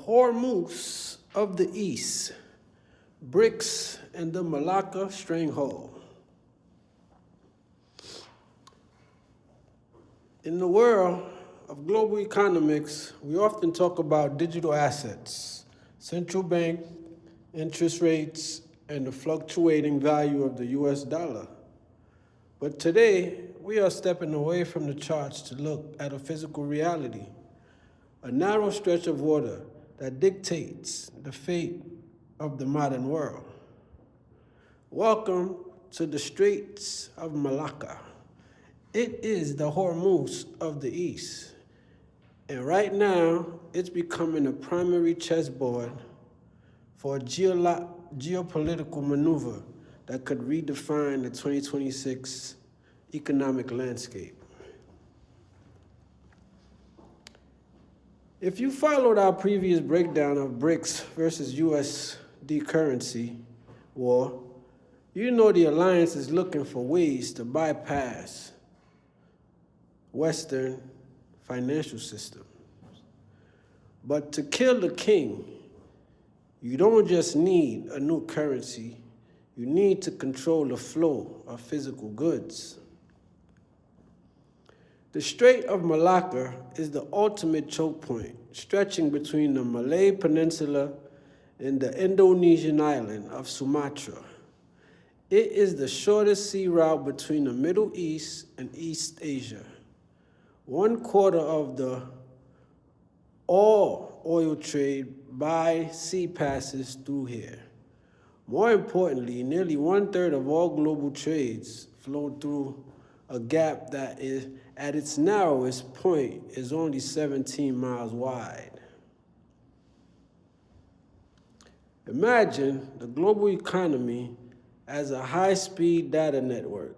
Hormuz of the East, BRICS and the Malacca Stranglehold. In the world of global economics, we often talk about digital assets, central bank interest rates, and the fluctuating value of the US dollar. But today, we are stepping away from the charts to look at a physical reality, a narrow stretch of water that dictates the fate of the modern world. Welcome to the Straits of Malacca. It is the Hormuz of the East. And right now, it's becoming a primary chessboard for a geopolitical maneuver that could redefine the 2026 economic landscape. If you followed our previous breakdown of BRICS versus USD currency war, you know the alliance is looking for ways to bypass Western financial systems. But to kill the king, you don't just need a new currency, you need to control the flow of physical goods. The Strait of Malacca is the ultimate choke point, stretching between the Malay Peninsula and the Indonesian island of Sumatra. It is the shortest sea route between the Middle East and East Asia. 1/4 of the all oil trade by sea passes through here. More importantly, nearly 1/3 of all global trades flow through a gap that is, at its narrowest point, is only 17 miles wide. Imagine the global economy as a high-speed data network.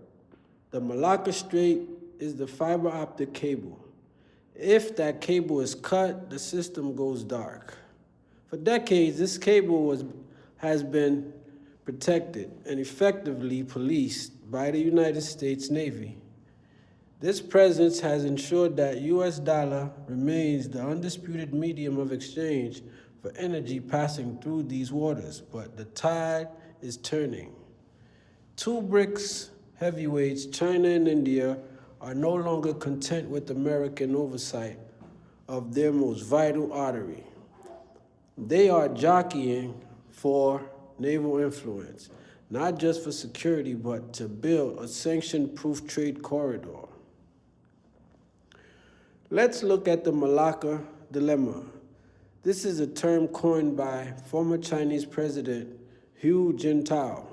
The Malacca Strait is the fiber optic cable. If that cable is cut, the system goes dark. For decades, this cable has been protected and effectively policed by the United States Navy. This presence has ensured that US dollar remains the undisputed medium of exchange for energy passing through these waters, but the tide is turning. Two BRICS heavyweights, China and India, are no longer content with American oversight of their most vital artery. They are jockeying for naval influence, not just for security, but to build a sanction-proof trade corridor. Let's look at the Malacca dilemma. This is a term coined by former Chinese President Hu Jintao.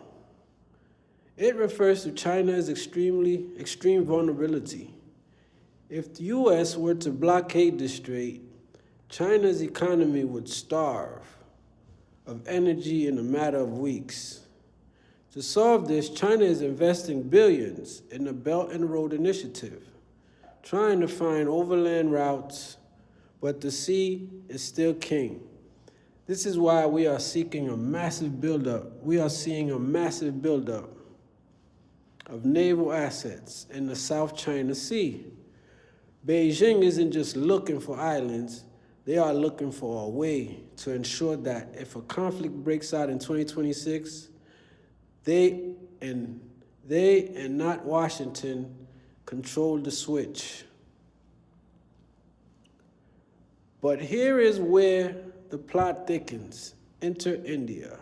It refers to China's extreme vulnerability. If the U.S. were to blockade the strait, China's economy would starve of energy in a matter of weeks. To solve this, China is investing billions in the Belt and Road Initiative, trying to find overland routes, but the sea is still king. This is why we are seeing a massive buildup of naval assets in the South China Sea. Beijing isn't just looking for islands, they are looking for a way to ensure that if a conflict breaks out in 2026, they and not Washington control the switch. But here is where the plot thickens. Enter India.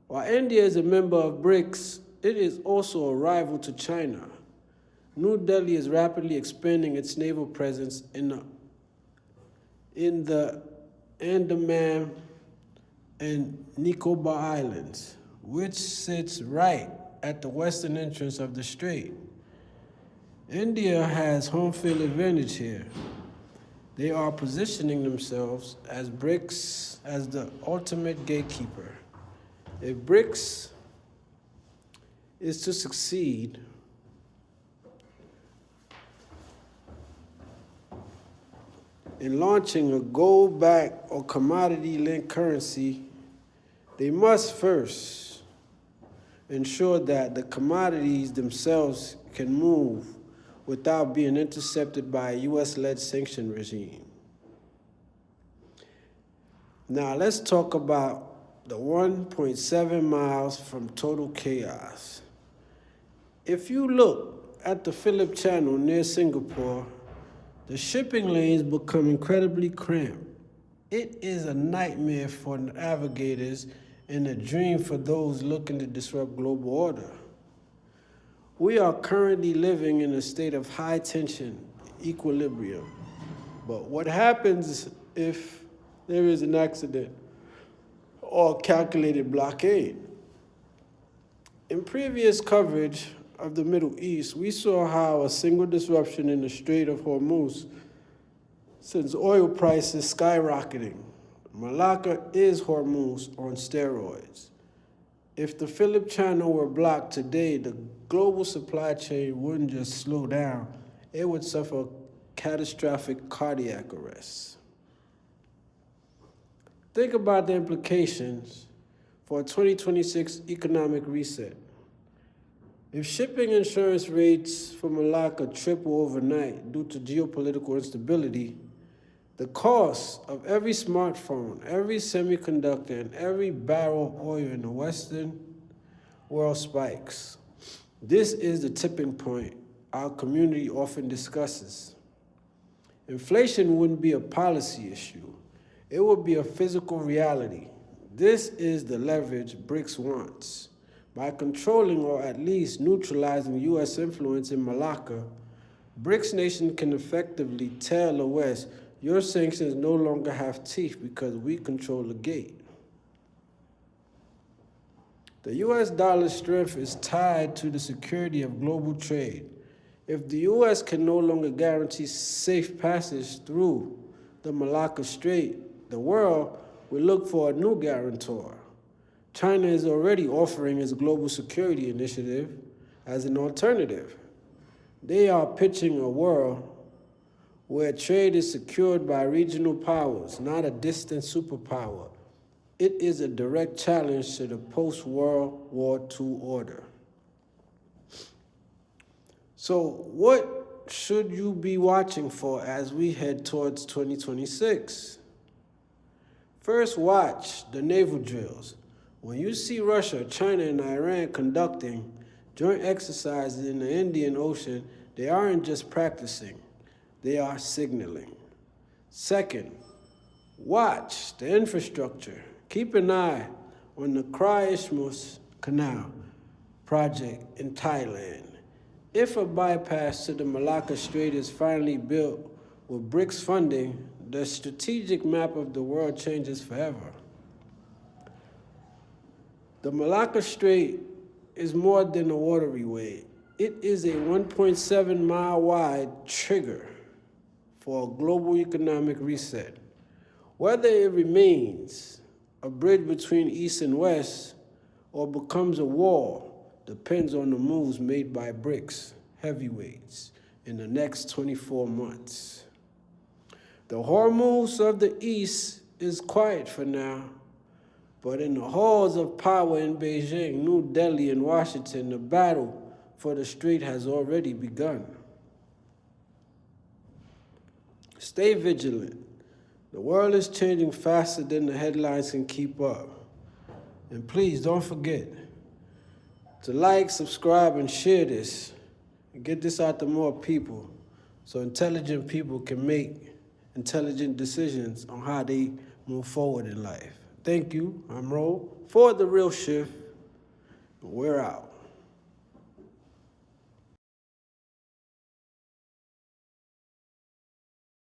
While India is a member of BRICS, it is also a rival to China. New Delhi is rapidly expanding its naval presence in the Andaman and Nicobar Islands, which sits right at the western entrance of the strait. India has home field advantage here. They are positioning themselves as BRICS as the ultimate gatekeeper. If BRICS is to succeed, in launching a gold-backed or commodity-linked currency, they must first ensure that the commodities themselves can move without being intercepted by a US-led sanction regime. Now let's talk about the 1.7 miles from total chaos. If you look at the Phillip Channel near Singapore, the shipping lanes become incredibly cramped. It is a nightmare for navigators and a dream for those looking to disrupt global order. We are currently living in a state of high tension, equilibrium. But what happens if there is an accident or calculated blockade? In previous coverage of the Middle East, we saw how a single disruption in the Strait of Hormuz sends oil prices skyrocketing. Malacca is Hormuz on steroids. If the Phillip Channel were blocked today, the global supply chain wouldn't just slow down, it would suffer catastrophic cardiac arrest. Think about the implications for a 2026 economic reset. If shipping insurance rates for Malacca triple overnight due to geopolitical instability, the cost of every smartphone, every semiconductor, and every barrel of oil in the Western world spikes. This is the tipping point our community often discusses. Inflation wouldn't be a policy issue. It would be a physical reality. This is the leverage BRICS wants. By controlling or at least neutralizing U.S. influence in Malacca, BRICS nations can effectively tell the West, your sanctions no longer have teeth because we control the gate. The U.S. dollar's strength is tied to the security of global trade. If the U.S. can no longer guarantee safe passage through the Malacca Strait, the world will look for a new guarantor. China is already offering its global security initiative as an alternative. They are pitching a world where trade is secured by regional powers, not a distant superpower. It is a direct challenge to the post-World War II order. So what should you be watching for as we head towards 2026? First, watch the naval drills. When you see Russia, China, and Iran conducting joint exercises in the Indian Ocean, they aren't just practicing, they are signaling. Second, watch the infrastructure. Keep an eye on the Isthmus Canal project in Thailand. If a bypass to the Malacca Strait is finally built with BRICS funding, the strategic map of the world changes forever. The Malacca Strait is more than a waterway. It is a 1.7 mile wide trigger for a global economic reset. Whether it remains a bridge between East and West or becomes a wall depends on the moves made by BRICS heavyweights in the next 24 months. The Hormuz of the East is quiet for now, but in the halls of power in Beijing, New Delhi, and Washington, the battle for the strait has already begun. Stay vigilant. The world is changing faster than the headlines can keep up. And please don't forget to like, subscribe, and share this, and get this out to more people so intelligent people can make intelligent decisions on how they move forward in life. Thank you. I'm Ro for The Real Shift. We're out.